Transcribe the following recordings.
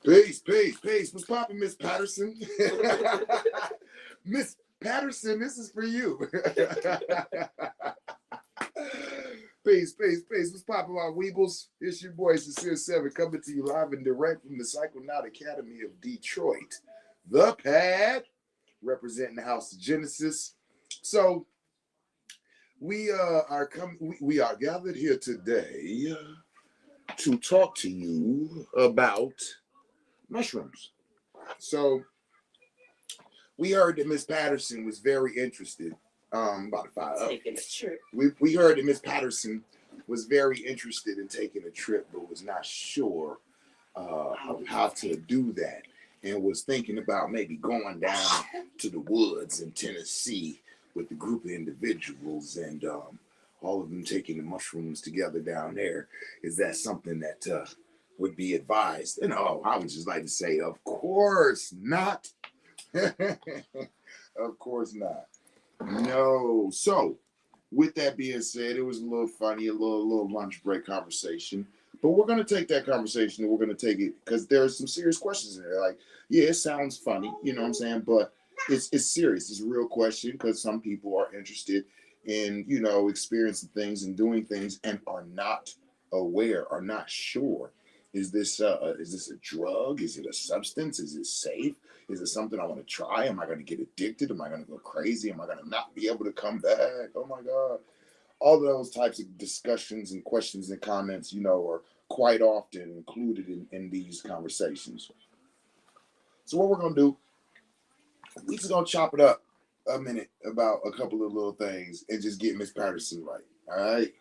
Peace. What's poppin', Miss Patterson? Miss Patterson, this is for you. Peace. What's poppin', my Weebles? It's your boy, Sincere 7, coming to you live and direct from the Psychonaut Academy of Detroit. The Pad, representing the House of Genesis. So, we are gathered here today to talk to you about mushrooms. So we heard that Miss Patterson was very interested. Taking a trip. We heard that Miss Patterson was very interested in taking a trip, but was not sure of how to do that, and was thinking about maybe going down to the woods in Tennessee with a group of individuals and all of them taking the mushrooms together down there. Is that something that would be advised? And I would just like to say, of course not. Of course not. No. So, with that being said, it was a little funny, a little lunch break conversation. But we're going to take that conversation and we're going to take it because there's some serious questions in there. Like, yeah, it sounds funny, you know what I'm saying? But it's serious. It's a real question because some people are interested in, experiencing things and doing things and are not aware, are not sure. Is this a drug? Is it a substance? Is it safe? Is it something I want to try? Am I going to get addicted? Am I going to go crazy? Am I going to not be able to come back? Oh my God. All of those types of discussions and questions and comments, are quite often included in these conversations. So what we're going to do, we're just going to chop it up a minute about a couple of little things and just get Miss Patterson right. All right.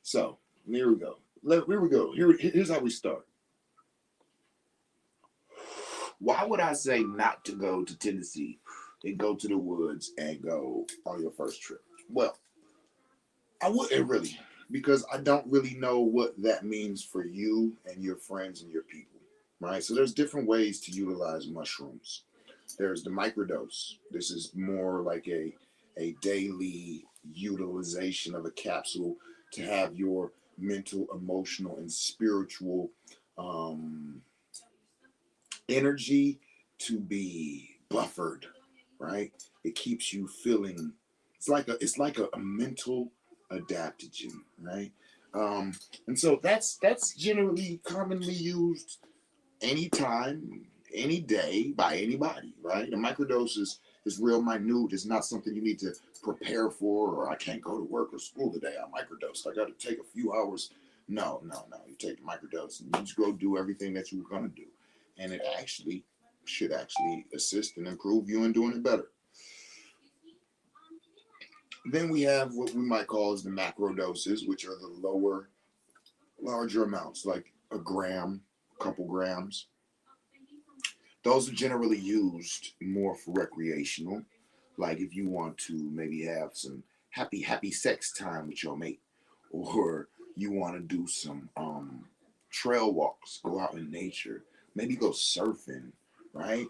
So here we go. Here's how we start. Why would I say not to go to Tennessee and go to the woods and go on your first trip? Well, I wouldn't really, because I don't really know what that means for you and your friends and your people, right? So there's different ways to utilize mushrooms. There's the microdose. This is more like a daily utilization of a capsule to have your mental, emotional, and spiritual energy to be buffered, right? It keeps you feeling. It's like a mental adaptogen, right? And so that's generally commonly used anytime, any day by anybody, right? The microdose is real minute. It's not something you need to prepare for, or I can't go to work or school today. I'm microdosed. I got to take a few hours. No. You take the microdose and you just go do everything that you were going to do. And it should assist and improve you in doing it better. Then we have what we might call as the macro doses, which are the larger amounts, like a gram, a couple grams. Those are generally used more for recreational, like if you want to maybe have some happy sex time with your mate, or you want to do some trail walks, go out in nature, maybe go surfing, right?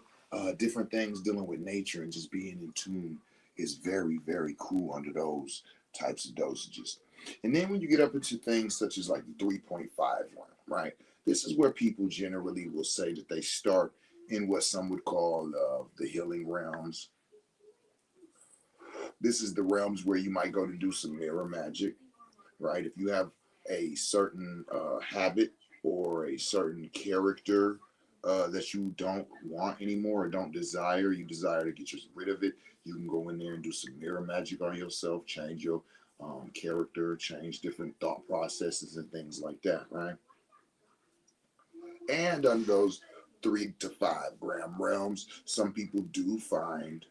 Different things dealing with nature and just being in tune is very, very cool under those types of dosages. And then when you get up into things such as like the 3.5 one, right? This is where people generally will say that they start in what some would call the healing realms. This is the realms where you might go to do some mirror magic, right? If you have a certain habit or a certain character that you don't want anymore or don't desire, you desire to get rid of it, you can go in there and do some mirror magic on yourself, change your character, change different thought processes and things like that, right? And on those 3 to 5 gram realms, some people do find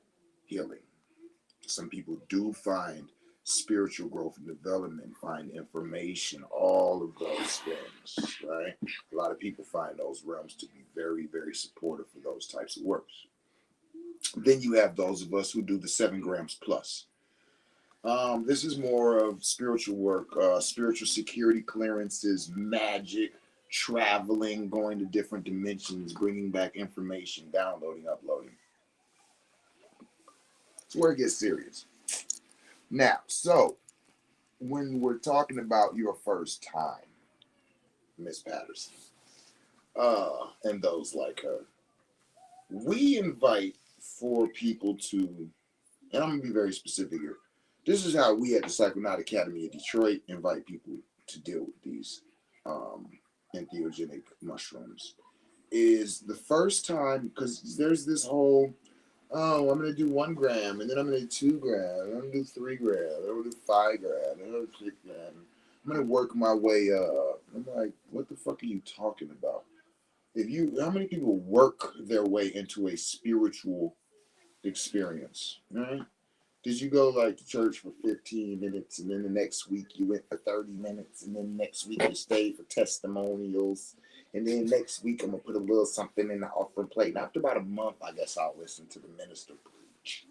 healing. Some people do find spiritual growth and development, find information, all of those things, right? A lot of people find those realms to be very, very supportive for those types of works. Then you have those of us who do the 7 grams plus. This is more of spiritual work, spiritual security clearances, magic, traveling, going to different dimensions, bringing back information, downloading, uploading. It's where it gets serious. Now, so when we're talking about your first time, Miss Patterson, and those like her. We invite for people to, and I'm going to be very specific here. This is how we at the Psychonaut Academy of Detroit invite people to deal with these entheogenic mushrooms. Is the first time, because there's this whole, oh, I'm going to do 1 gram, and then I'm going to do 2 grams, I'm going to do 3 grams, I'm going to do 5 grams, I'm going to do 6 grams. I'm going to work my way up. I'm like, what the fuck are you talking about? How many people work their way into a spiritual experience, right? Did you go like to church for 15 minutes and then the next week you went for 30 minutes and then next week you stayed for testimonials and then next week I'm gonna put a little something in the offering plate, and after about a month I guess I'll listen to the minister preach?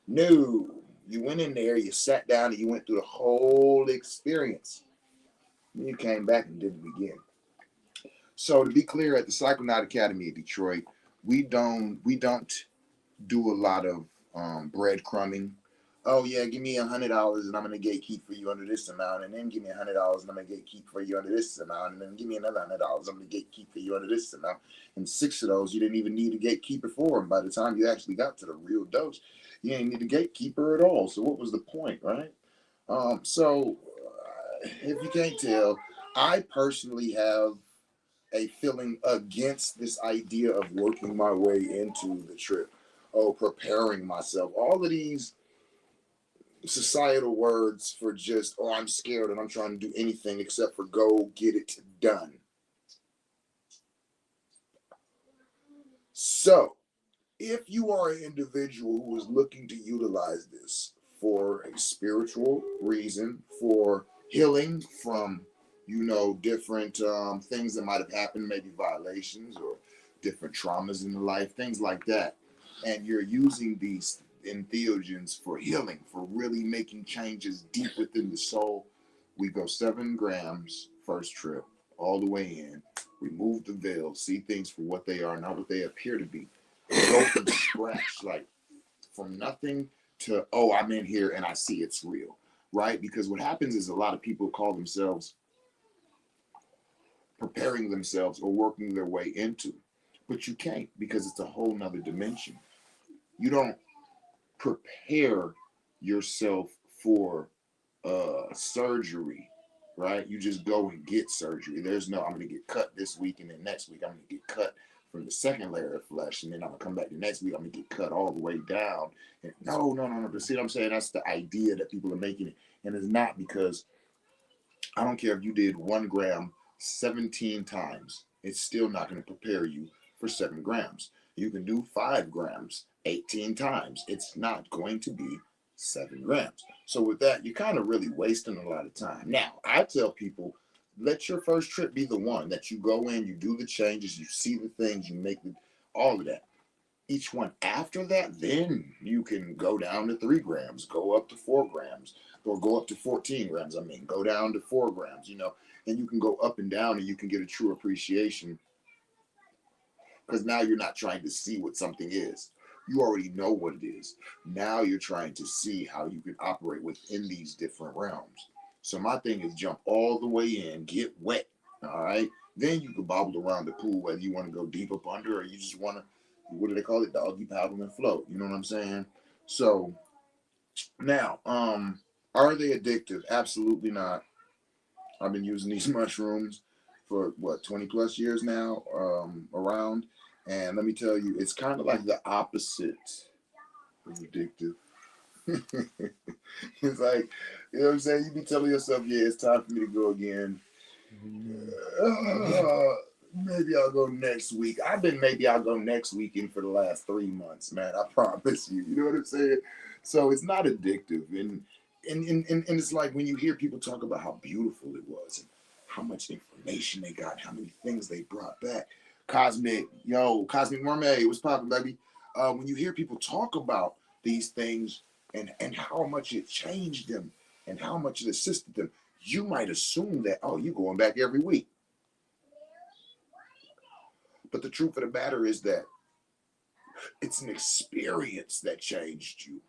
No, you went in there, you sat down, and you went through the whole experience. Then you came back and did it again. So to be clear, at the Psychonaut Academy of Detroit, we don't do a lot of breadcrumbing. Oh yeah, give me $100 and I'm gonna gatekeep for you under this amount, and then give me $100 and I'm gonna gatekeep for you under this amount, and then give me another $100, I'm gonna gatekeep for you under this amount. And 6 of those you didn't even need a gatekeeper for, and by the time you actually got to the real dose, you ain't need a gatekeeper at all. So what was the point, right? If you can't tell, I personally have a feeling against this idea of working my way into the trip. Oh, preparing myself. All of these societal words for just, oh, I'm scared and I'm trying to do anything except for go get it done. So, if you are an individual who is looking to utilize this for a spiritual reason, for healing from different things that might have happened, maybe violations or different traumas in the life, things like that, and you're using these entheogens for healing, for really making changes deep within the soul, we go 7 grams first trip, all the way in, remove the veil, see things for what they are, not what they appear to be. Go from scratch, like from nothing to, oh, I'm in here and I see it's real, right? Because what happens is a lot of people call themselves preparing themselves or working their way into, but you can't, because it's a whole nother dimension. You don't prepare yourself for surgery, right? You just go and get surgery. There's no, I'm going to get cut this week, and then next week I'm going to get cut from the second layer of flesh, and then I'm going to come back the next week, I'm going to get cut all the way down. And no. See what I'm saying? That's the idea that people are making it. And it's not, because I don't care if you did 1 gram 17 times, it's still not going to prepare you for 7 grams. You can do 5 grams 18 times. It's not going to be 7 grams. So with that, you're kind of really wasting a lot of time. Now, I tell people, let your first trip be the one that you go in, you do the changes, you see the things, you make all of that. Each one after that, then you can go down to 3 grams, go up to 4 grams, or go up to 14 grams. Go down to 4 grams, and you can go up and down, and you can get a true appreciation, because now you're not trying to see what something is. You already know what it is. Now you're trying to see how you can operate within these different realms. So my thing is jump all the way in, get wet, all right? Then you can bobble around the pool, whether you want to go deep up under or you just want to, what do they call it? Doggy paddle and float. You know what I'm saying? So now, are they addictive? Absolutely not. I've been using these mushrooms for 20 plus years now, around. And let me tell you, it's kind of like the opposite of addictive. It's like, you know what I'm saying? You be telling yourself, yeah, it's time for me to go again. Maybe I'll go next week. Maybe I'll go next weekend for the last 3 months, man. I promise you. You know what I'm saying? So it's not addictive. And it's like when you hear people talk about how beautiful it was and how much information they got, how many things they brought back. Cosmic Mermaid, what's poppin', baby? When you hear people talk about these things and how much it changed them and how much it assisted them, you might assume that, oh, you're going back every week. But the truth of the matter is that it's an experience that changed you.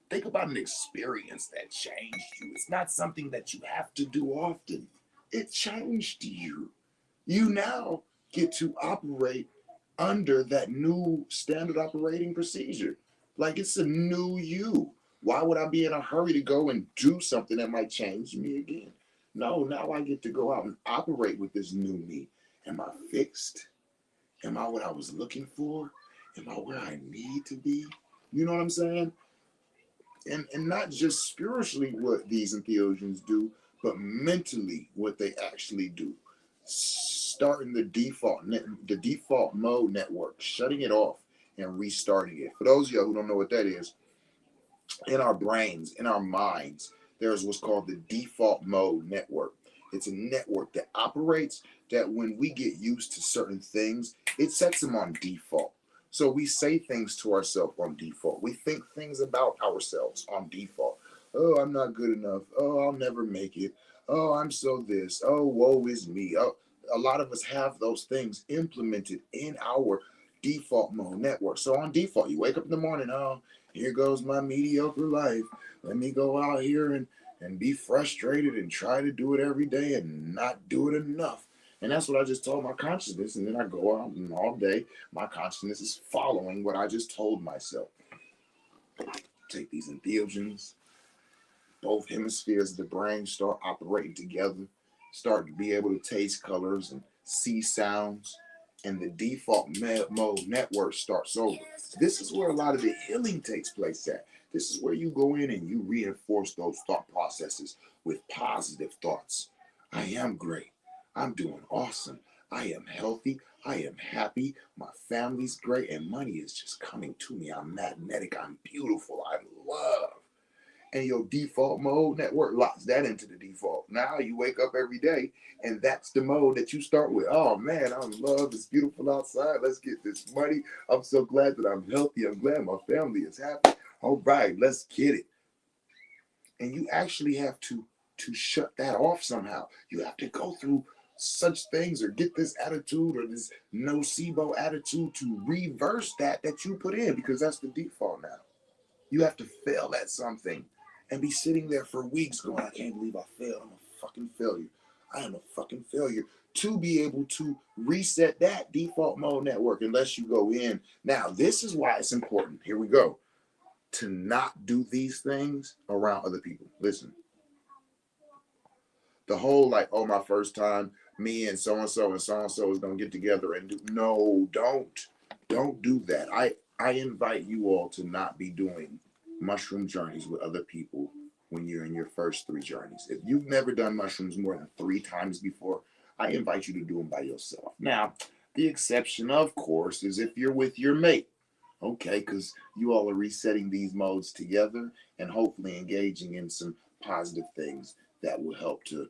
Think about an experience that changed you. It's not something that you have to do often. It changed you. You now get to operate under that new standard operating procedure. Like it's a new you. Why would I be in a hurry to go and do something that might change me again? No, now I get to go out and operate with this new me. Am I fixed? Am I what I was looking for? Am I where I need to be? You know what I'm saying? And not just spiritually what these entheogens do, but mentally what they actually do. Starting the default mode network, shutting it off and restarting it. For those of you who don't know what that is, in our brains, in our minds, there's what's called the default mode network. It's a network that operates that when we get used to certain things, it sets them on default. So we say things to ourselves on default. We think things about ourselves on default. Oh, I'm not good enough. Oh, I'll never make it. Oh, I'm so this. Oh, woe is me. Oh, a lot of us have those things implemented in our default mode network. So on default, you wake up in the morning, oh, here goes my mediocre life. Let me go out here and be frustrated and try to do it every day and not do it enough. And that's what I just told my consciousness. And then I go out and all day, my consciousness is following what I just told myself. Take these entheogens, both hemispheres of the brain start operating together, start to be able to taste colors and see sounds, and the default mode network starts over. This is where a lot of the healing takes place at. This is where you go in and you reinforce those thought processes with positive thoughts. I am great. I'm doing awesome. I am healthy. I am happy. My family's great. And money is just coming to me. I'm magnetic. I'm beautiful. I'm loved. And your default mode network locks that into the default. Now you wake up every day and that's the mode that you start with. Oh man, I'm loved. It's beautiful outside. Let's get this money. I'm so glad that I'm healthy. I'm glad my family is happy. All right, let's get it. And you actually have to shut that off somehow. You have to go through such things or get this attitude or this nocebo attitude to reverse that you put in, because that's the default now. You have to fail at something and be sitting there for weeks going, I can't believe I failed. I'm a fucking failure. I am a fucking failure. To be able to reset that default mode network unless you go in. Now, this is why it's important. Here we go. To not do these things around other people. Listen. The whole like, oh, my first time, me and so and so is gonna get together and do. No, don't do that. I invite you all to not be doing mushroom journeys with other people when you're in your first 3 journeys. If you've never done mushrooms more than 3 times before, I invite you to do them by yourself. Now, the exception, of course, is if you're with your mate. Okay, because you all are resetting these modes together and hopefully engaging in some positive things that will help to,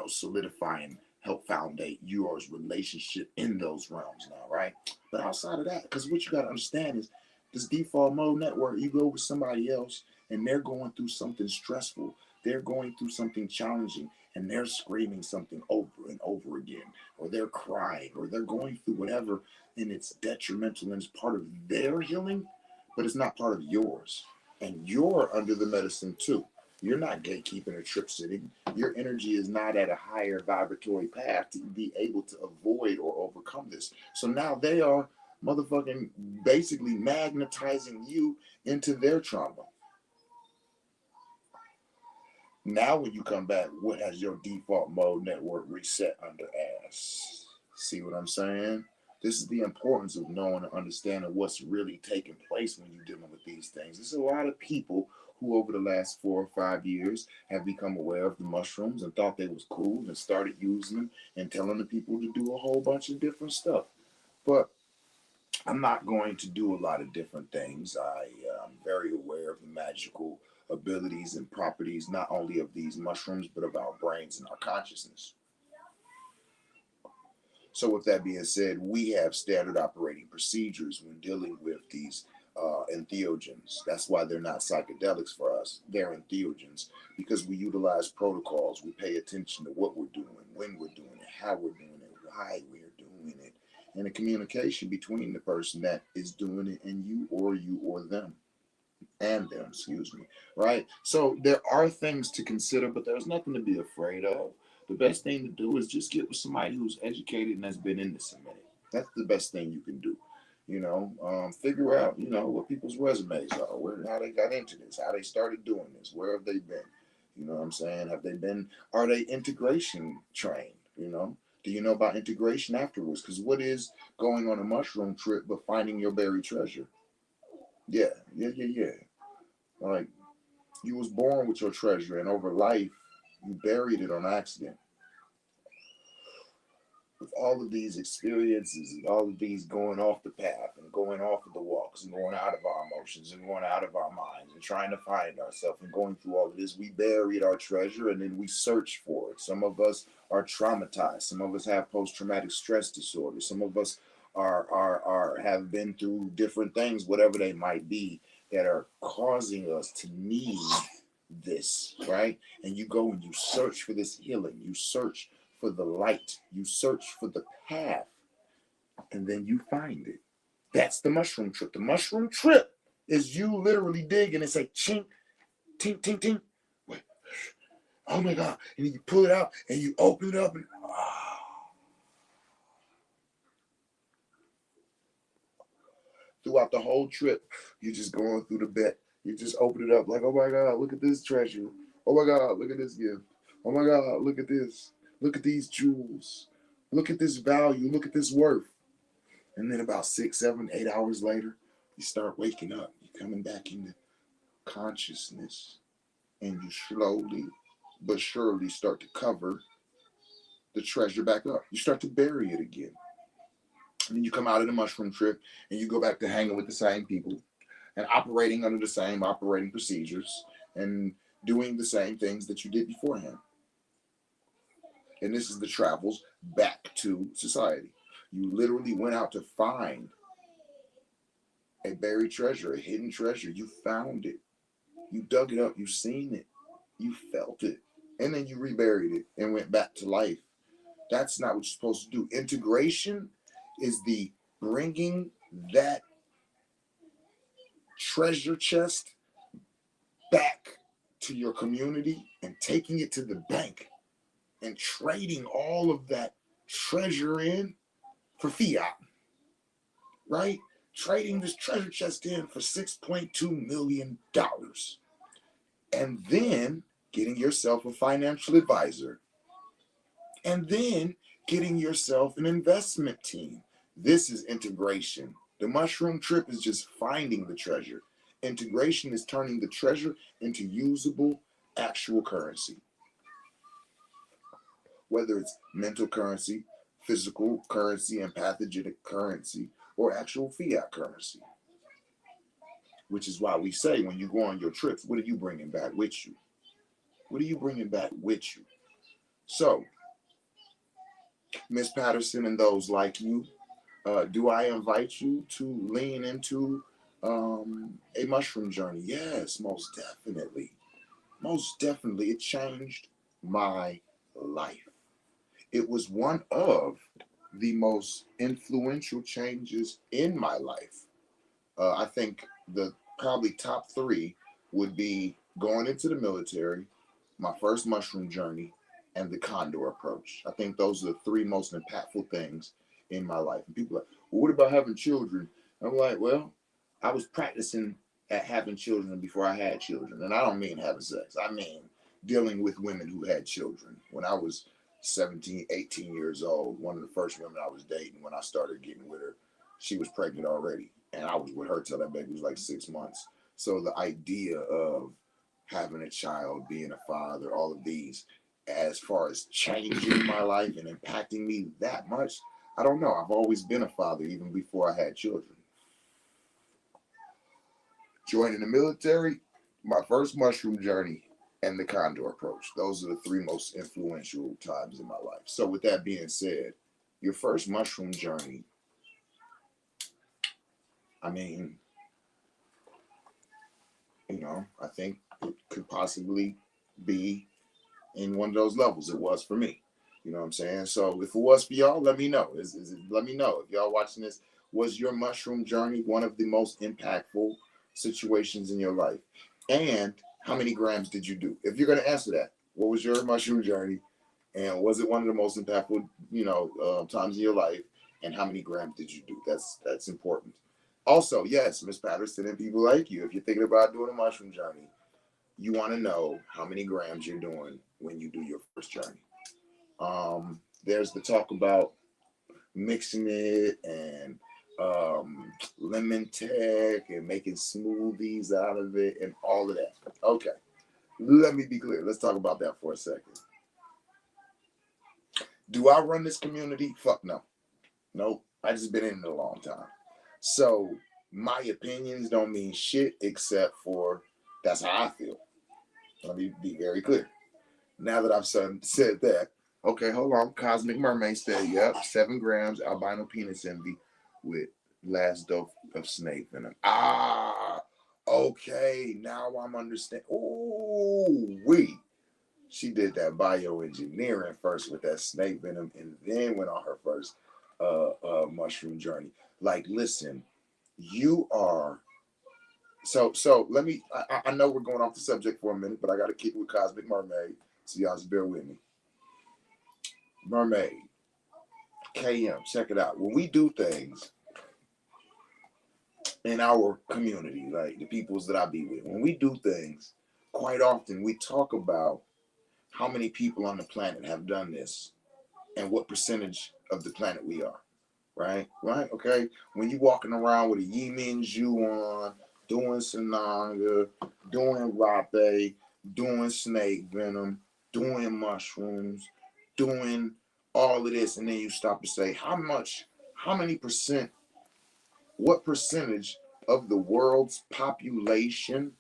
solidify and help foundate yours relationship in those realms now, right? But outside of that, because what you got to understand is this default mode network, you go with somebody else and they're going through something stressful, they're going through something challenging, and they're screaming something over and over again, or they're crying, or they're going through whatever, and it's detrimental and it's part of their healing, but it's not part of yours. And you're under the medicine too. You're not gatekeeping or trip sitting. Your energy is not at a higher vibratory path to be able to avoid or overcome this. So now they are motherfucking basically magnetizing you into their trauma. Now when you come back, what has your default mode network reset under ass? See what I'm saying? This is the importance of knowing and understanding what's really taking place when you're dealing with these things. There's a lot of people who over the last 4 or 5 years have become aware of the mushrooms and thought they was cool and started using them and telling the people to do a whole bunch of different stuff. But I'm not going to do a lot of different things. I am very aware of the magical abilities and properties, not only of these mushrooms, but of our brains and our consciousness. So with that being said, we have standard operating procedures when dealing with these entheogens. That's why they're not psychedelics for us. They're entheogens because we utilize protocols. We pay attention to what we're doing, when we're doing it, how we're doing it, why we're doing it, and the communication between the person that is doing it and you or them. And them, right? So there are things to consider, but there's nothing to be afraid of. the best thing to do is just get with somebody who's educated and has been in this a minute. That's the best thing you can do. Figure out, what people's resumes are, how they got into this, how they started doing this, where have they been? You know what I'm saying? Are they integration trained? Do you know about integration afterwards? Because what is going on a mushroom trip but finding your buried treasure? Yeah. Like, you was born with your treasure, and over life, you buried it on accident. With all of these experiences and all of these going off the path and going off of the walks and going out of our emotions and going out of our minds and trying to find ourselves and going through all of this, we buried our treasure and then we search for it. Some of us are traumatized. Some of us have post-traumatic stress disorder. Some of us are have been through different things, whatever they might be, that are causing us to need this, right? And you go and you search for this healing. You search for the light, you search for the path, and then you find it. That's the mushroom trip. The mushroom trip is you literally dig and it's like chink, tink, tink, tink. Wait. Oh my God. And then you pull it out and you open it up and throughout the whole trip, you're just going through the bed. You just open it up like, oh my God, look at this treasure. Oh my God, look at this gift. Oh my God, look at this. Look at these jewels. Look at this value. Look at this worth. And then about 6, 7, 8 hours later, you start waking up. You're coming back into consciousness. And you slowly but surely start to cover the treasure back up. You start to bury it again. And then you come out of the mushroom trip and you go back to hanging with the same people and operating under the same operating procedures and doing the same things that you did beforehand. And this is the travels back to society. You literally went out to find a buried treasure, a hidden treasure. You found it. You dug it up. You seen it. You felt it. And then you reburied it and went back to life. That's not what you're supposed to do. Integration is the bringing that treasure chest back to your community and taking it to the bank and trading all of that treasure in for fiat, right? Trading this treasure chest in for $6.2 million. And then getting yourself a financial advisor. And then getting yourself an investment team. This is integration. The mushroom trip is just finding the treasure. Integration is turning the treasure into usable, actual currency. Whether it's mental currency, physical currency, and pathogenic currency, or actual fiat currency. Which is why we say when you go on your trips, what are you bringing back with you? What are you bringing back with you? So, Miss Patterson and those like you, do I invite you to lean into a mushroom journey? Yes, most definitely. Most definitely. It changed my life. It was one of the most influential changes in my life. I think the probably top 3 would be going into the military, my first mushroom journey, and the condor approach. I think those are the 3 most impactful things in my life. And people are like, well, what about having children? I'm like, well, I was practicing at having children before I had children. And I don't mean having sex. I mean dealing with women who had children. When I was 17, 18 years old, one of the first women I was dating, when I started getting with her, she was pregnant already. And I was with her till that baby was like 6 months. So the idea of having a child, being a father, all of these, as far as changing my life and impacting me that much, I don't know. I've always been a father even before I had children. Joining the military, my first mushroom journey, and the condor approach. Those are the 3 most influential times in my life. So with that being said, your first mushroom journey, I mean, I think it could possibly be in one of those levels. It was for me. You know what I'm saying? So if it was for y'all, let me know. Let me know. If y'all watching this, was your mushroom journey one of the most impactful situations in your life? And how many grams did you do? If you're going to answer that, what was your mushroom journey? And was it one of the most impactful, times in your life? And how many grams did you do? That's important. Also, yes, Miss Patterson and people like you, if you're thinking about doing a mushroom journey, you want to know how many grams you're doing when you do your first journey. There's the talk about mixing it and lemon tech and making smoothies out of it and all of that. Okay, let me be clear. Let's talk about that for a second. Do I run this community? Fuck no. Nope. I just been in it a long time. So my opinions don't mean shit except for that's how I feel. Let me be very clear. Now that I've said that, okay, hold on. Cosmic Mermaid said, yep, 7 grams albino penis envy with last dose of snake venom. Okay, now I'm understanding. She did that bioengineering first with that snake venom and then went on her first mushroom journey. Like, listen, you are so let me I know we're going off the subject for a minute, but I gotta keep it with Cosmic Mermaid. So y'all just bear with me. Mermaid, KM, check it out. When we do things in our community, like the peoples that I be with, when we do things, quite often we talk about how many people on the planet have done this and what percentage of the planet we are. Right? Okay. When you walking around with a Yemin Ju on, doing Sananga, doing Rape, doing snake venom, doing mushrooms, doing all of this, and then you stop to say, how many percent, what percentage of the world's population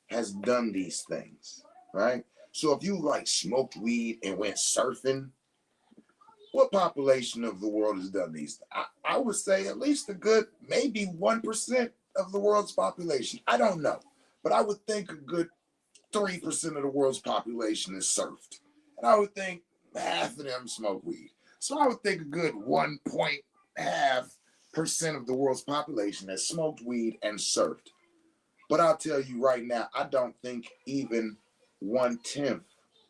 has done these things, right? So if you like smoked weed and went surfing, what population of the world has done these? I would say at least a good, maybe 1% of the world's population. I don't know, but I would think a good 3% of the world's population is surfed. And I would think half of them smoke weed. So I would think a good 1.5% of the world's population has smoked weed and surfed. But I'll tell you right now, I don't think even 1/10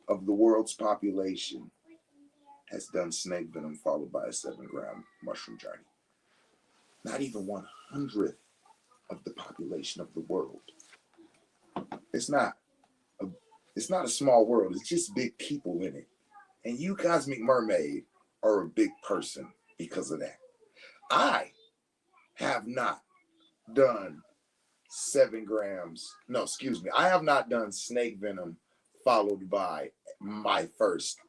of the world's population has done snake venom followed by a 7-gram mushroom journey. Not even 1/100th of the population of the world. It's not a small world. It's just big people in it. And you, Cosmic Mermaid, are a big person because of that. I have not done 7 grams. No, excuse me. I have not done snake venom followed by my first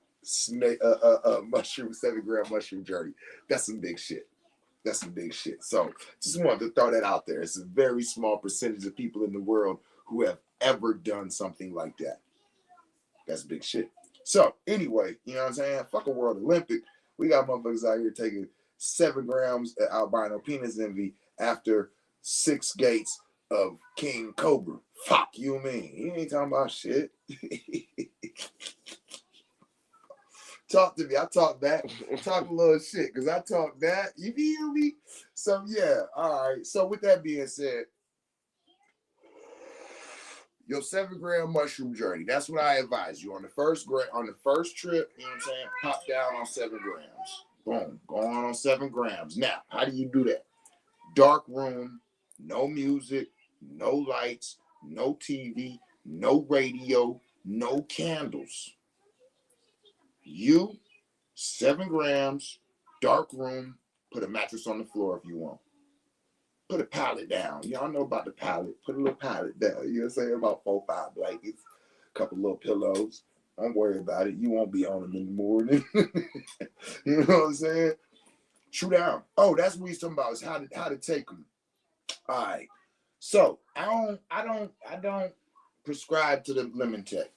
mushroom 7-gram mushroom journey. That's some big shit. So just wanted to throw that out there. It's a very small percentage of people in the world who have ever done something like that. That's big shit. So anyway, you know what I'm saying? Fuck a World Olympic. We got motherfuckers out here taking 7 grams of albino penis envy after 6 gates of King Cobra. Fuck you mean? You ain't talking about shit. Talk to me. I talk back. Talk a little shit because I talk that. You feel me? So yeah. All right. So with that being said, your 7-gram mushroom journey. That's what I advise you on the first trip. You know what I'm saying? Pop down on 7 grams. Boom. Go on 7 grams. Now, how do you do that? Dark room, no music, no lights, no TV, no radio, no candles. You, 7 grams, dark room, put a mattress on the floor if you want. Put a pallet down. Y'all know about the pallet. Put a little pallet down. You know what I'm saying? About 4 or 5 blankets, a couple little pillows. Don't worry about it. You won't be on them in the morning. You know what I'm saying? True down. Oh, that's what he's talking about is how to take them. All right. So I don't prescribe to the lemon tech.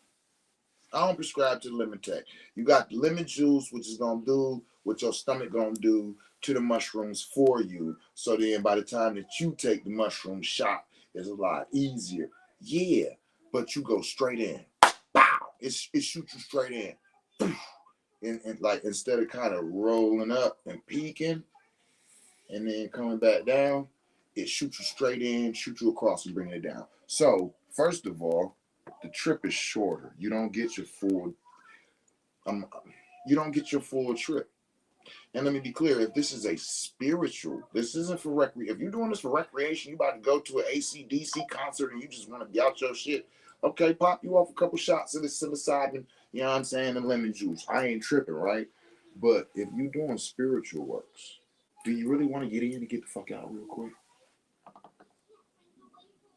You got the lemon juice, which is gonna do what your stomach gonna do to the mushrooms for you. So then by the time that you take the mushroom shot, it's a lot easier. Yeah, but you go straight in. Bow! It shoots you straight in. And like instead of kind of rolling up and peeking and then coming back down, it shoots you straight in, shoots you across and bring it down. So first of all, the trip is shorter. You don't get your full You don't get your full trip. And let me be clear, if this is a spiritual, this isn't for recreation. If you're doing this for recreation, you about to go to an AC/DC concert and you just want to be out your shit, okay, pop you off a couple shots of the psilocybin, you know what I'm saying, and lemon juice. I ain't tripping, right? But if you're doing spiritual works, do you really want to get in and get the fuck out real quick?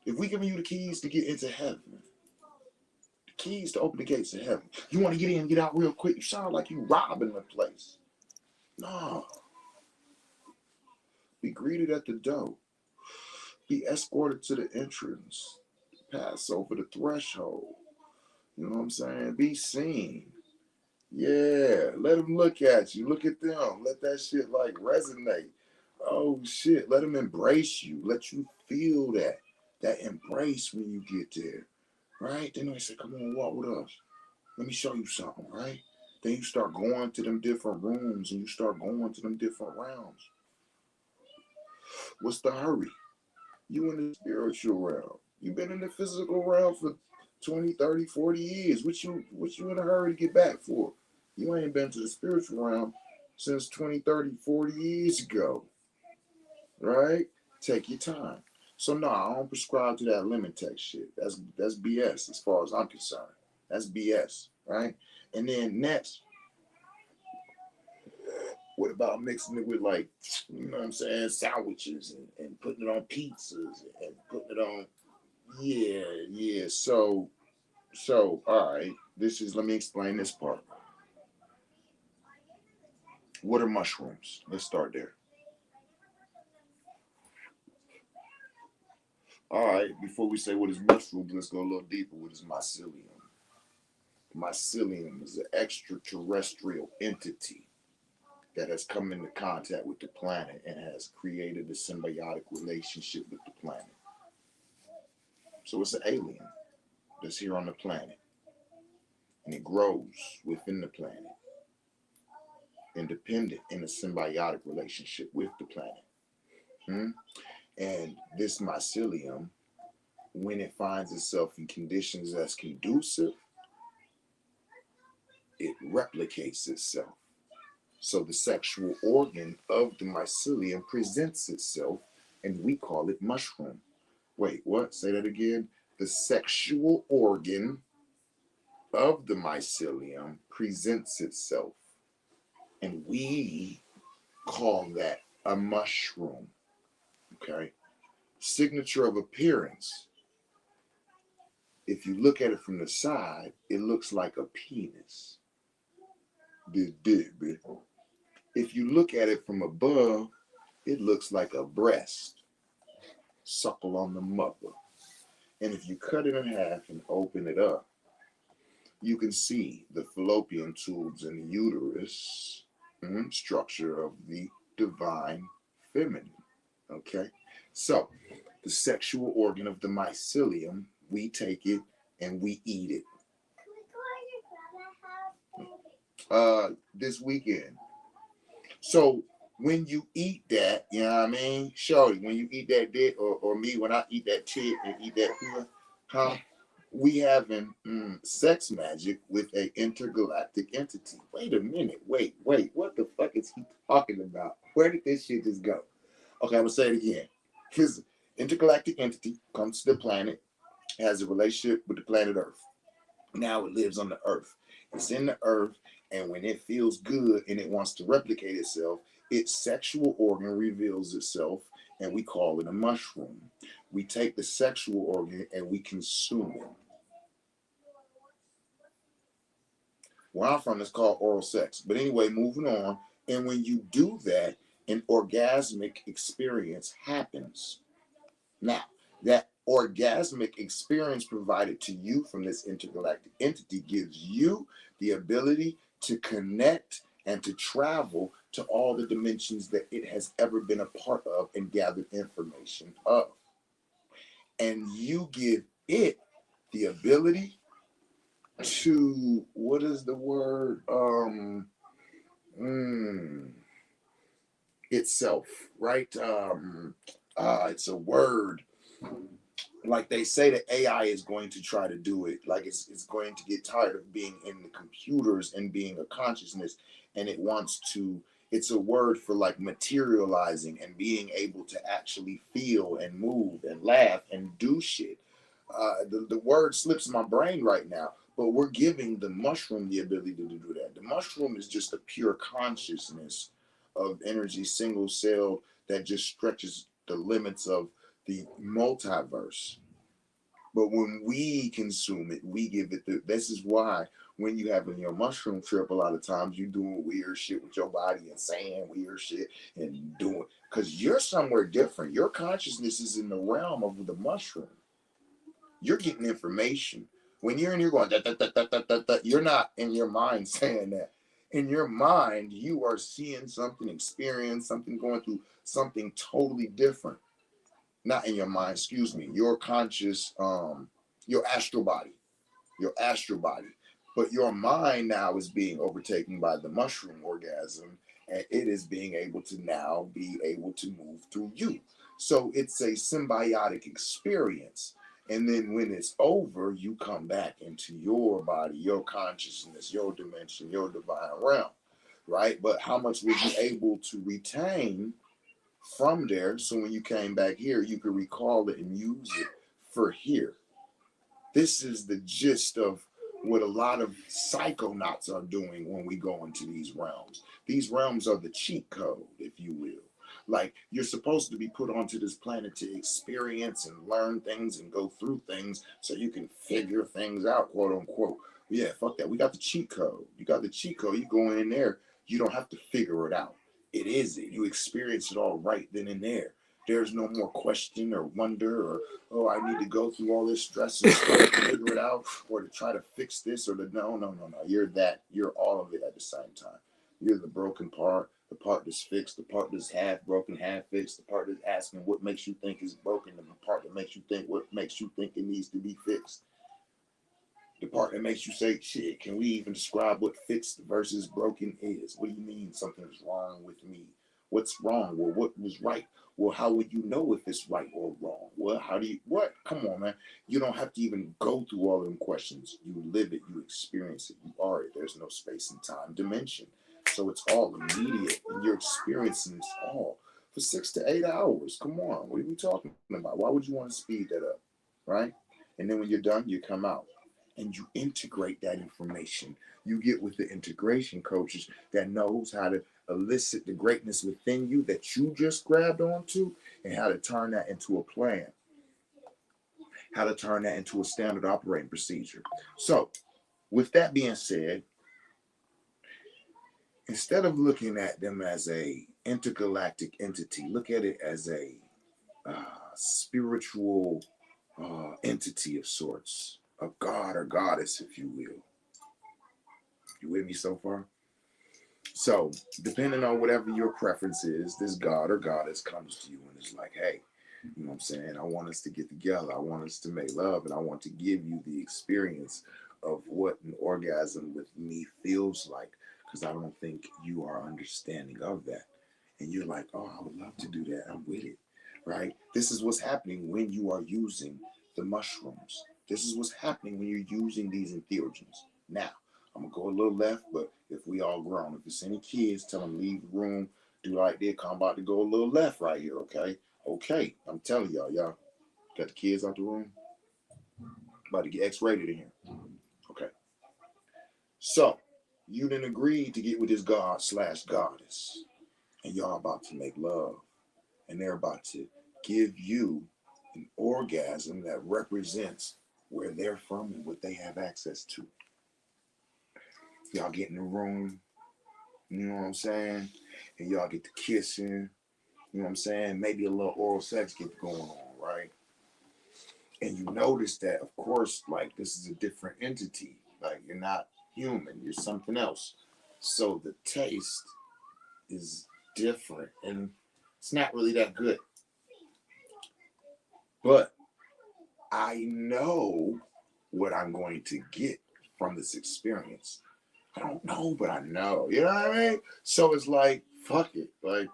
If we giving you the keys to get into heaven, the keys to open the gates of heaven, you want to get in and get out real quick, you sound like you robbing the place. No. Be greeted at the door. Be escorted to the entrance. Pass over the threshold. You know what I'm saying? Be seen. Yeah. Let them look at you. Look at them. Let that shit like resonate. Oh shit. Let them embrace you. Let you feel that. That embrace when you get there. Right? Then they say, come on, walk with us. Let me show you something, right? Then you start going to them different rooms and you start going to them different realms. What's the hurry? You in the spiritual realm. You've been in the physical realm for 20, 30, 40 years. What you in a hurry to get back for? You ain't been to the spiritual realm since 20, 30, 40 years ago. Right? Take your time. So no, I don't prescribe to that lemon tech shit. That's BS as far as I'm concerned. That's BS, right? And then next, what about mixing it with like, you know what I'm saying, sandwiches and putting it on pizzas and putting it on, yeah. So, all right, let me explain this part. What are mushrooms? Let's start there. All right, before we say what is mushrooms, let's go a little deeper. What is mycelium? Mycelium is an extraterrestrial entity that has come into contact with the planet and has created a symbiotic relationship with the planet. So it's an alien that's here on the planet. And it grows within the planet, independent in a symbiotic relationship with the planet. And this mycelium, when it finds itself in conditions that's conducive, it replicates itself. So the sexual organ of the mycelium presents itself, and we call it mushroom. Wait, what? Say that again. The sexual organ of the mycelium presents itself, and we call that a mushroom. Okay? Signature of appearance. If you look at it from the side, it looks like a penis. This big, big. If you look at it from above, it looks like a breast. Suckle on the mother. And if you cut it in half and open it up, you can see the fallopian tubes and the uterus structure of the divine feminine. Okay? So, the sexual organ of the mycelium, we take it and we eat it. This weekend. So when you eat that, you know what I mean? Shorty, when you eat that dick, or me when I eat that tit and eat that, we having sex magic with a intergalactic entity. Wait a minute. Wait. What the fuck is he talking about? Where did this shit just go? Okay, I'm gonna say it again. His intergalactic entity comes to the planet, has a relationship with the planet Earth. Now it lives on the Earth. It's in the Earth, and when it feels good and it wants to replicate itself, its sexual organ reveals itself, and we call it a mushroom. We take the sexual organ and we consume it. Where I'm from, it's called oral sex. But anyway, moving on. And when you do that, an orgasmic experience happens. Now, that orgasmic experience provided to you from this intergalactic entity gives you the ability to connect and to travel to all the dimensions that it has ever been a part of and gathered information of. And you give it the ability to, what is the word? Itself, right? It's a word. like they say that AI is going to try to do it. Like it's going to get tired of being in the computers and being a consciousness, and it wants to. It's a word for like materializing and being able to actually feel and move and laugh and do shit. The word slips my brain right now, but we're giving the mushroom the ability to do that. The mushroom is just a pure consciousness of energy, single cell, that just stretches the limits of the multiverse. But when we consume it, we give it the. This is why when you having your mushroom trip, a lot of times you doing weird shit with your body and saying weird shit and doing, because you're somewhere different. Your consciousness is in the realm of the mushroom. You're getting information. When you're in, you're going da, da, da, da, da, da, da. You're not in your mind saying that. In your mind, you are seeing something, experience something, going through something totally different. Not in your mind, excuse me. Your conscious, your astral body, But your mind now is being overtaken by the mushroom orgasm, and it is being able to now be able to move through you. So it's a symbiotic experience. And then when it's over, you come back into your body, your consciousness, your dimension, your divine realm, right? But how much were you able to retain from there, so when you came back here, you could recall it and use it for here? This is the gist of what a lot of psychonauts are doing when we go into these realms. These realms are the cheat code, if you will. Like, you're supposed to be put onto this planet to experience and learn things and go through things so you can figure things out, quote unquote. Yeah, fuck that. We got the cheat code. You got the cheat code. You go in there, you don't have to figure it out. It is it. You experience it all right then and there. There's no more question or wonder or, oh, I need to go through all this stress and stuff to figure it out, or to try to fix this, or to no. You're that. You're all of it at the same time. You're the broken part, the part that's fixed, the part that's half broken, half fixed, the part that's asking what makes you think is broken, and the part that makes you think what makes you think it needs to be fixed. The part that makes you say, shit, can we even describe what fixed versus broken is? What do you mean something's wrong with me? What's wrong? Well, what was right? Well, how would you know if it's right or wrong? Well, how do you, what? Come on, man. You don't have to even go through all of them questions. You live it, you experience it, you are it. There's no space and time dimension. So it's all immediate, and you're experiencing this all for 6 to 8 hours. Come on, what are we talking about? Why would you want to speed that up, right? And then when you're done, you come out and you integrate that information. You get with the integration coaches that knows how to elicit the greatness within you that you just grabbed onto, and how to turn that into a plan, how to turn that into a standard operating procedure. So with that being said, instead of looking at them as a intergalactic entity, look at it as a spiritual entity of sorts, a god or goddess, if you will. You with me so far? So, depending on whatever your preference is, this god or goddess comes to you and is like, hey, you know what I'm saying? I want us to get together. I want us to make love, and I want to give you the experience of what an orgasm with me feels like, because I don't think you are understanding of that. And you're like, oh, I would love to do that. I'm with it, right? This is what's happening when you are using the mushrooms. This is what's happening when you're using these entheogens. Now, I'm going to go a little left, but if we all grown, if there's any kids, tell them leave the room, do like that. I'm about to go a little left right here, okay? Okay, I'm telling y'all got the kids out the room? About to get X-rated in here. Okay. So, you didn't agree to get with this god/goddess, and y'all about to make love, and they're about to give you an orgasm that represents where they're from and what they have access to. Y'all get in the room, you know what I'm saying? And y'all get to kissing, you know what I'm saying? Maybe a little oral sex gets going on, right? And you notice that, of course, like, this is a different entity. Like, you're not human, you're something else. So the taste is different, and it's not really that good. But I know what I'm going to get from this experience. I don't know, but I know. You know what I mean? So it's like, fuck it. Like,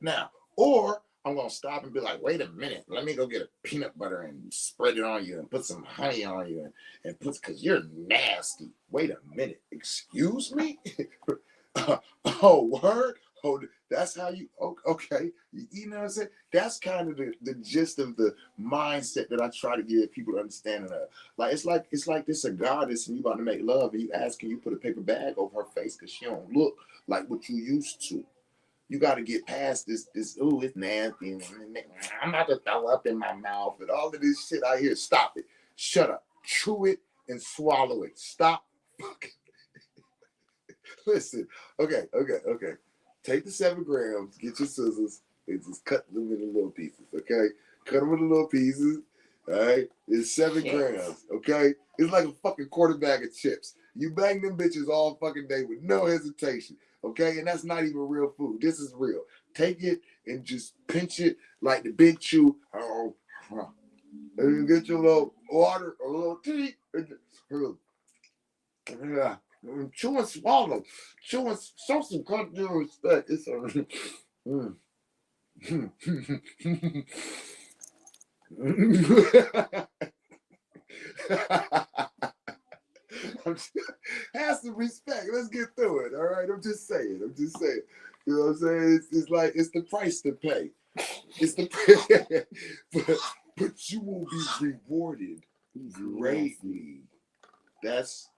now. Or I'm gonna stop and be like, wait a minute, let me go get a peanut butter and spread it on you and put some honey on you and put, because you're nasty. Wait a minute, excuse me? Oh, word? Oh, that's how you, okay. You know what I'm saying? That's kind of the gist of the mindset that I try to give people to understanding of. Like, it's like this a goddess and you about to make love and you ask, can you put a paper bag over her face because she don't look like what you used to. You got to get past this, ooh, it's nasty. I'm about to throw up in my mouth and all of this shit out here. Stop it. Shut up. Chew it and swallow it. Stop fucking. Listen. Okay. Take the 7 grams, get your scissors, and just cut them into little pieces, okay? Cut them into little pieces, all right? It's 7 grams, okay? It's like a fucking quarter bag of chips. You bang them bitches all fucking day with no hesitation. Okay, and that's not even real food. This is real. Take it and just pinch it like the big chew. Oh, and get your little water, a little tea. Chew and swallow. Chew and show some goddamn respect. It's a. Have some respect. Let's get through it. All right. I'm just saying. You know what I'm saying? It's like it's the price to pay. It's the but you will be rewarded greatly. That's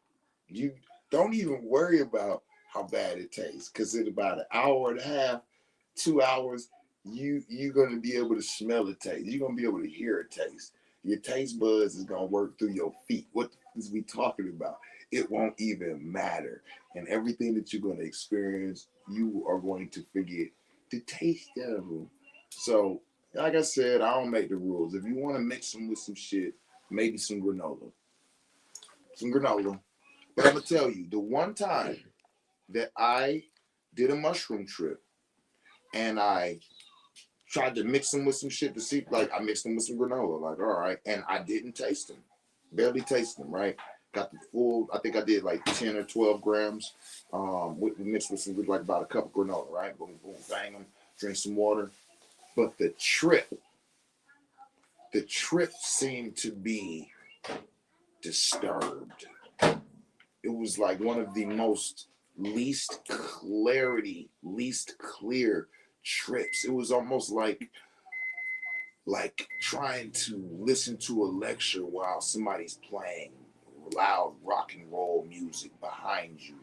you. Don't even worry about how bad it tastes, because in about an hour and a half, 2 hours, you're gonna be able to smell the taste. You're gonna be able to hear a taste. Your taste buds is gonna work through your feet. What is we talking about? It won't even matter. And everything that you're gonna experience, you are going to forget the taste of them. So, like I said, I don't make the rules. If you want to mix them with some shit, maybe some granola. Some granola. But I'm gonna tell you, the one time that I did a mushroom trip and I tried to mix them with some shit to see, like I mixed them with some granola, like all right, and I didn't taste them, barely taste them, right? Got the full, I think I did like 10 or 12 grams, mixed with some, like about a cup of granola, right? Boom, boom, bang them, drink some water. But the trip seemed to be disturbed. It was like one of the most least clear trips. It was almost like trying to listen to a lecture while somebody's playing loud rock and roll music behind you.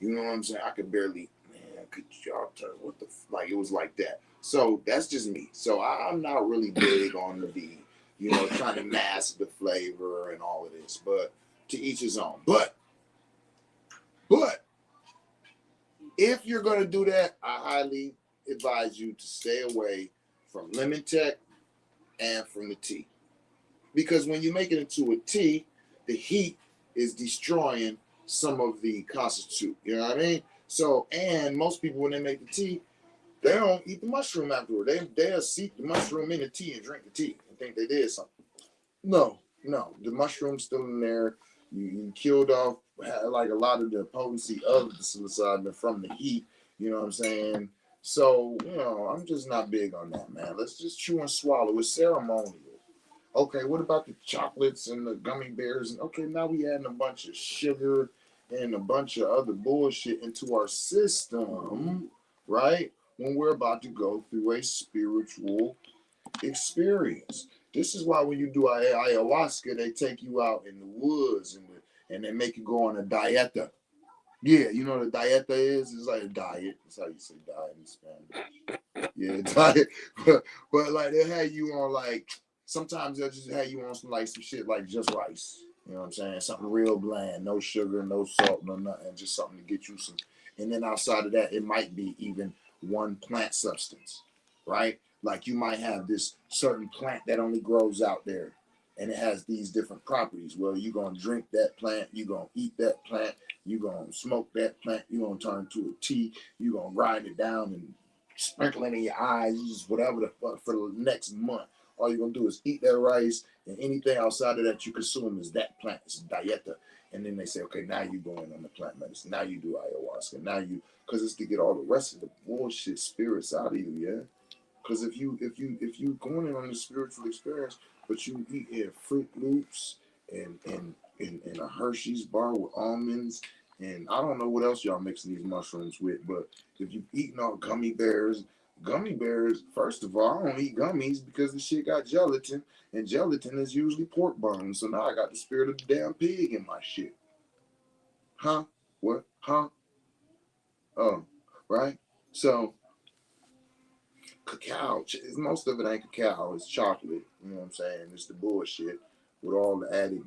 You know what I'm saying? I could barely, man, could y'all turn, what the, like, it was like that. So that's just me. So I'm not really big on the, trying to mask the flavor and all of this, but to each his own. But if you're going to do that, I highly advise you to stay away from lemon tech and from the tea. Because when you make it into a tea, the heat is destroying some of the constitute. You know what I mean? So, and most people, when they make the tea, they don't eat the mushroom afterward. They'll seep the mushroom in the tea and drink the tea and think they did something. No. The mushroom's still in there. You killed off like a lot of the potency of the psilocybin from the heat. You know what I'm saying? So, I'm just not big on that, man. Let's just chew and swallow. It's ceremonial. Okay, what about the chocolates and the gummy bears? And okay, now we adding a bunch of sugar and a bunch of other bullshit into our system, right? When we're about to go through a spiritual experience. This is why when you do ayahuasca, they take you out in the woods and they make you go on a dieta. Yeah, you know what a dieta is? It's like a diet. That's how you say diet in Spanish. Yeah, diet. But like they had you on like, sometimes they'll just have you on some shit like just rice. You know what I'm saying? Something real bland, no sugar, no salt, no nothing, just something to get you some. And then outside of that, it might be even one plant substance, right? Like you might have this certain plant that only grows out there and it has these different properties. Well, you're going to drink that plant, you're going to eat that plant, you're going to smoke that plant, you're going to turn into a tea, you're going to grind it down and sprinkle it in your eyes, just whatever the fuck for the next month. All you're going to do is eat that rice, and anything outside of that you consume is that plant. It's dieta. And then they say, okay, now you're going on the plant medicine. Now you do ayahuasca. Now you, because it's to get all the rest of the bullshit spirits out of you, yeah? Because if you going in on a spiritual experience, but you eating Fruit Loops and a Hershey's bar with almonds, and I don't know what else y'all mixing these mushrooms with, but if you eating all gummy bears, first of all, I don't eat gummies because the shit got gelatin, and gelatin is usually pork bones. So now I got the spirit of the damn pig in my shit. Huh? What? Huh? Oh, right? So cacao, most of it ain't cacao, it's chocolate. You know what I'm saying? It's the bullshit with all the added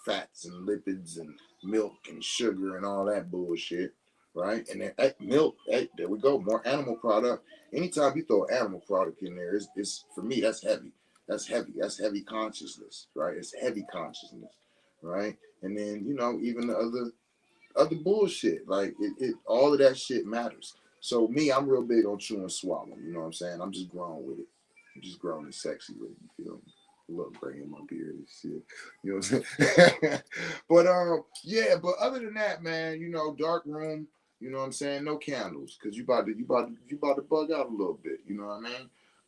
fats and lipids and milk and sugar and all that bullshit, right? And then milk, there we go, more animal product. Anytime you throw animal product in there, it's for me, that's heavy. That's heavy. That's heavy consciousness, right? It's heavy consciousness, right? And then, even the other bullshit. Like it all of that shit matters. So me, I'm real big on chew and swallow. You know what I'm saying? I'm just grown with it. I'm just grown and sexy with it. You feel me? Look, gray in my beard and shit. You know what I'm saying? But yeah. But other than that, man, dark room. You know what I'm saying? No candles, cause you about to bug out a little bit. You know what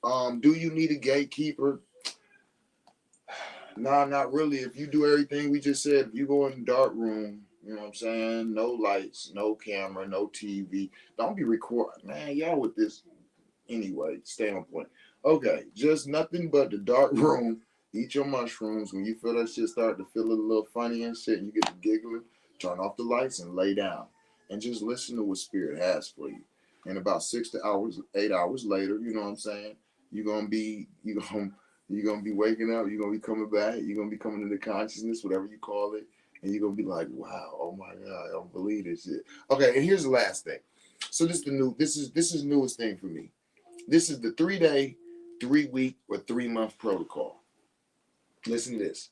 I mean? Do you need a gatekeeper? Nah, not really. If you do everything we just said, if you go in the dark room, you know what I'm saying? No lights, no camera, no TV. Don't be recording. Man, y'all with this anyway. Stay on point. Okay, just nothing but the dark room. Eat your mushrooms. When you feel that shit start to feel a little funny and shit, and you get to giggling, turn off the lights and lay down. And just listen to what spirit has for you. And about 8 hours later, you know what I'm saying? You're gonna be waking up, you're gonna be coming back, you're gonna be coming into consciousness, whatever you call it, and you're gonna be like, wow, oh my God, I don't believe this shit. Okay, and here's the last thing. So this is newest thing for me. This is the 3-day, 3-week, or 3-month protocol. Listen to this.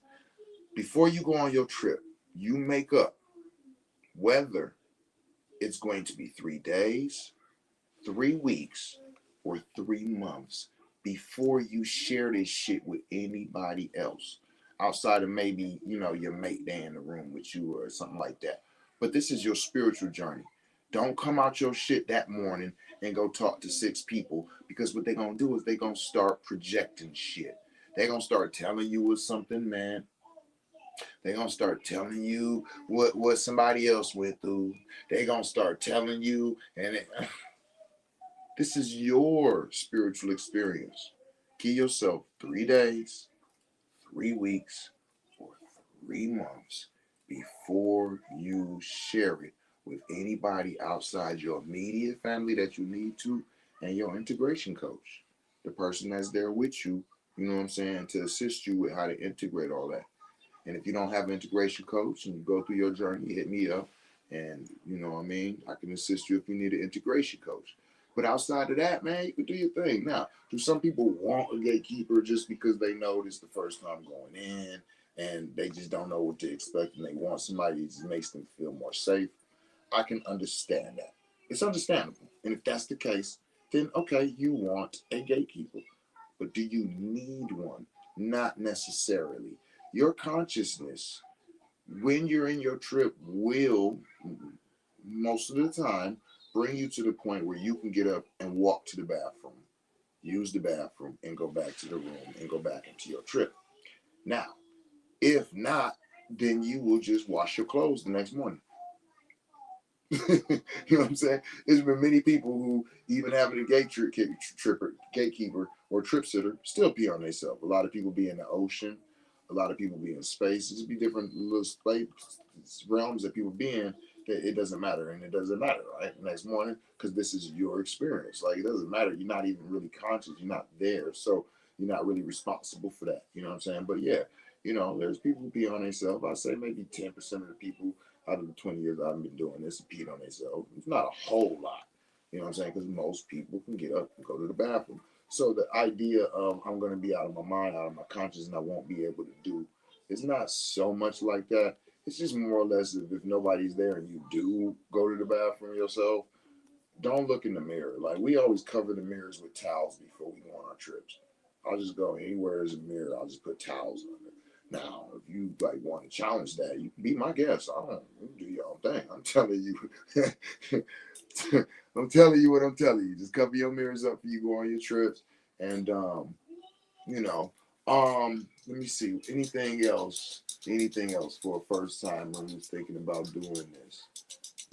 Before you go on your trip, you make up whether it's going to be 3 days, 3 weeks, or 3 months before you share this shit with anybody else outside of maybe, your mate there in the room with you or something like that. But this is your spiritual journey. Don't come out your shit that morning and go talk to 6 people, because what they're going to do is they're going to start projecting shit. They're going to start telling you what's something, man. They're going to start telling you what somebody else went through. They're going to start telling you, and this is your spiritual experience. Give yourself 3 days, 3 weeks, or 3 months before you share it with anybody outside your immediate family that you need to, and your integration coach, the person that's there with you, you know what I'm saying, to assist you with how to integrate all that. And if you don't have an integration coach and you go through your journey, hit me up. And you know what I mean? I can assist you if you need an integration coach. But outside of that, man, you can do your thing. Now, do some people want a gatekeeper just because they know this is the first time going in and they just don't know what to expect and they want somebody that just makes them feel more safe? I can understand that. It's understandable. And if that's the case, then okay, you want a gatekeeper. But do you need one? Not necessarily. Your consciousness, when you're in your trip, will most of the time bring you to the point where you can get up and walk to the bathroom, use the bathroom, and go back to the room and go back into your trip. Now, if not, then you will just wash your clothes the next morning. You know what I'm saying? There's been many people who, even having a gatekeeper or trip sitter, still pee on themselves. A lot of people be in the ocean. A lot of people be in space. There's be different little space realms that people be in. That it doesn't matter, and it doesn't matter, right? The next morning, because this is your experience. Like, it doesn't matter. You're not even really conscious. You're not there, so you're not really responsible for that. You know what I'm saying? But yeah, there's people who pee on themselves. I say maybe 10% of the people out of the 20 years I've been doing this peed on themselves. It's not a whole lot. You know what I'm saying? Because most people can get up and go to the bathroom. So the idea of I'm going to be out of my mind, out of my conscience, and I won't be able to do, it's not so much like that. It's just more or less if nobody's there and you do go to the bathroom yourself, don't look in the mirror. Like, we always cover the mirrors with towels before we go on our trips. I'll just go anywhere there's a mirror. I'll just put towels on it. Now, if you want to challenge that, you can be my guest. I don't do your own thing. I'm telling you. I'm telling you what I'm telling you. Just cover your mirrors up when you go on your trips. And you know, let me see. Anything else for a first time when who's thinking about doing this?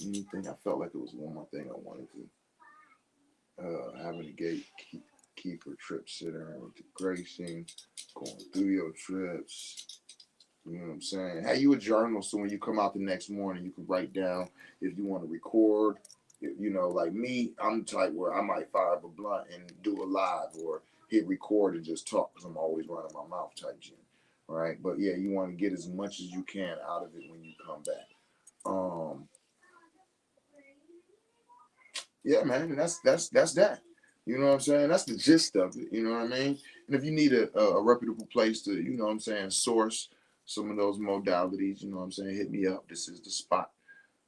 Anything? I felt like it was one more thing I wanted to. Having a gatekeeper trip sitter, integration, going through your trips. You know what I'm saying? Have you a journal so when you come out the next morning, you can write down if you want to record. You know, like me, I'm the type where I might fire up a blunt and do a live or hit record and just talk because I'm always running my mouth type shit. All right. But yeah, you want to get as much as you can out of it when you come back. Um, yeah, man, and that's that. You know what I'm saying? That's the gist of it. You know what I mean? And if you need a reputable place to, you know what I'm saying, source some of those modalities, you know what I'm saying, hit me up. This is the spot.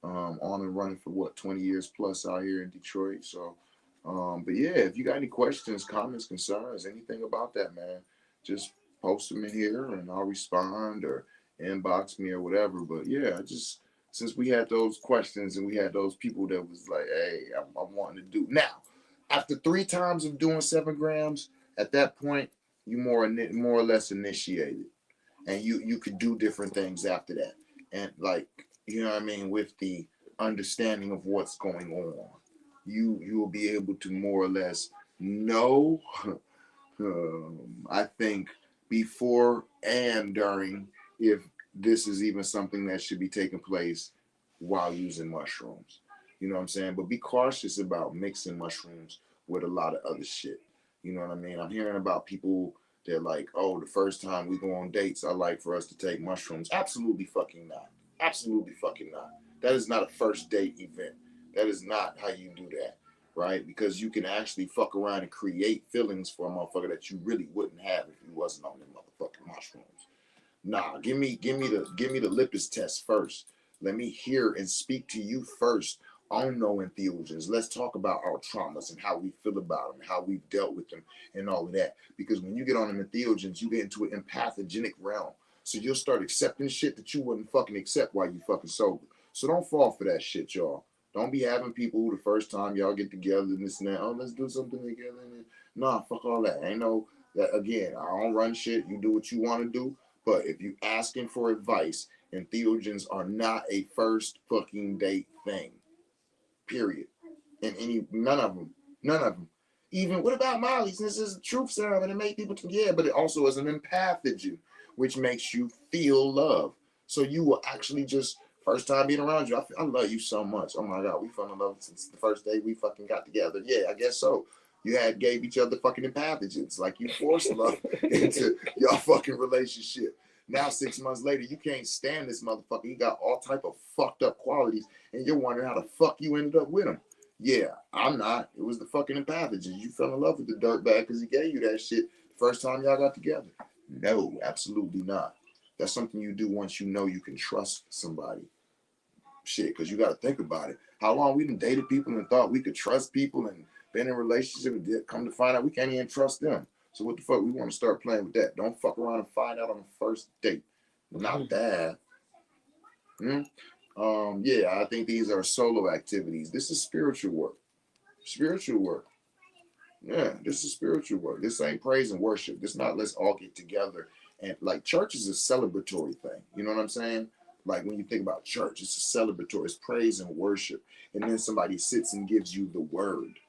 On and running for what 20 years plus out here in Detroit. So, but yeah, if you got any questions, comments, concerns, anything about that, man, just post them in here and I'll respond or inbox me or whatever. But yeah, just since we had those questions and we had those people that was like, hey, I'm wanting to do now. After 3 times of doing 7 grams, at that point, you more or less initiated, and you could do different things after that, and like you know what I mean, with the understanding of what's going on, you will be able to more or less know. I think before and during, if this is even something that should be taking place while using mushrooms. You know what I'm saying? But be cautious about mixing mushrooms with a lot of other shit. You know what I mean? I'm hearing about people that like, oh, the first time we go on dates, I like for us to take mushrooms. Absolutely fucking not. Absolutely fucking not. That is not a first date event. That is not how you do that, right? Because you can actually fuck around and create feelings for a motherfucker that you really wouldn't have if you wasn't on them motherfucking mushrooms. Nah, give me the lipus test first. Let me hear and speak to you first on no entheogens. Let's talk about our traumas and how we feel about them, how we've dealt with them, and all of that. Because when you get on them entheogens, you get into an empathogenic realm. So you'll start accepting shit that you wouldn't fucking accept while you fucking sober. So don't fall for that shit, y'all. Don't be having people who the first time y'all get together and this and that, oh, let's do something together. Nah, fuck all that. Ain't no that again. I don't run shit. You do what you want to do. But if you asking for advice, entheogens are not a first fucking date thing. Period. And none of them. Even what about Molly? Since it's a truth serum and it makes people yeah, but it also is an empathogen, which makes you feel love. So you will actually just first time being around you. I love you so much. Oh my god, we fell in love since the first day we fucking got together. Yeah, I guess so. You gave each other fucking empathogens, like you forced love into your fucking relationship. Now 6 months later, you can't stand this motherfucker. He got all type of fucked up qualities, and you're wondering how the fuck you ended up with him. Yeah, I'm not. It was the fucking pathogens. You fell in love with the dirtbag because he gave you that shit the first time y'all got together. No, absolutely not. That's something you do once you know you can trust somebody. Shit, because you got to think about it. How long we done dated people and thought we could trust people and been in a relationship and come to find out we can't even trust them. So what the fuck? We want to start playing with that. Don't fuck around and find out on the first date. Not that. Hmm? Yeah, I think these are solo activities. This is spiritual work. Spiritual work. Yeah, this is spiritual work. This ain't praise and worship. This not let's all get together and like church is a celebratory thing. You know what I'm saying? Like when you think about church, it's a celebratory. It's praise and worship, and then somebody sits and gives you the word.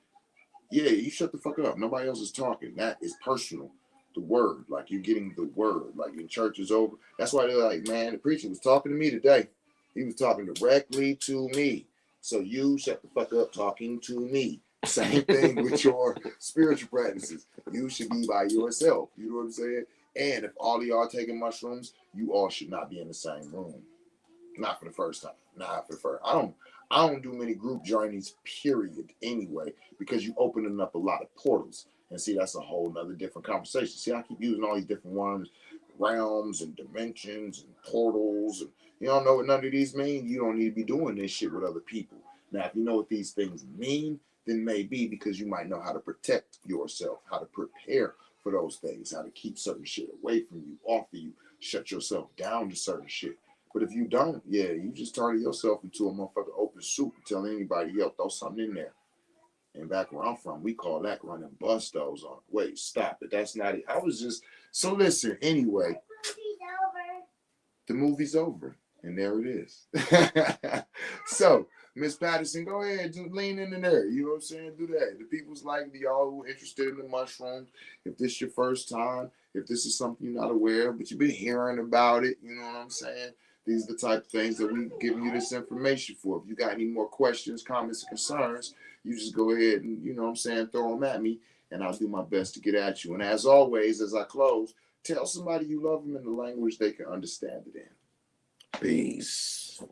Yeah, you shut the fuck up. Nobody else is talking. That is personal. The word, like you're getting the word. Like in church is over. That's why they're like, man, the preacher was talking to me today. He was talking directly to me. So you shut the fuck up talking to me. Same thing with your spiritual practices. You should be by yourself. You know what I'm saying? And if all of y'all are taking mushrooms, you all should not be in the same room. Not for the first time. Not for the first. I don't do many group journeys, period, anyway, because you opening up a lot of portals. And see, that's a whole nother different conversation. See, I keep using all these different ones, realms and dimensions and portals. And you don't know what none of these mean, you don't need to be doing this shit with other people. Now, if you know what these things mean, then maybe because you might know how to protect yourself, how to prepare for those things, how to keep certain shit away from you, off of you, shut yourself down to certain shit. But if you don't, yeah, you just turn yourself into a motherfucker open soup and tell anybody, yo, throw something in there. And back where I'm from, we call that running bustos on. Wait, stop it. That's not it. I was just so listen. Anyway, the movie's over, and there it is. So, Miss Patterson, go ahead, just lean in there. You know what I'm saying? Do that. The people's like y'all who are interested in the mushrooms. If this is your first time, if this is something you're not aware of, but you've been hearing about it, you know what I'm saying? These are the type of things that we giving you this information for. If you got any more questions, comments, or concerns, you just go ahead and, you know what I'm saying, throw them at me, and I'll do my best to get at you. And as always, as I close, tell somebody you love them in the language they can understand it in. Peace.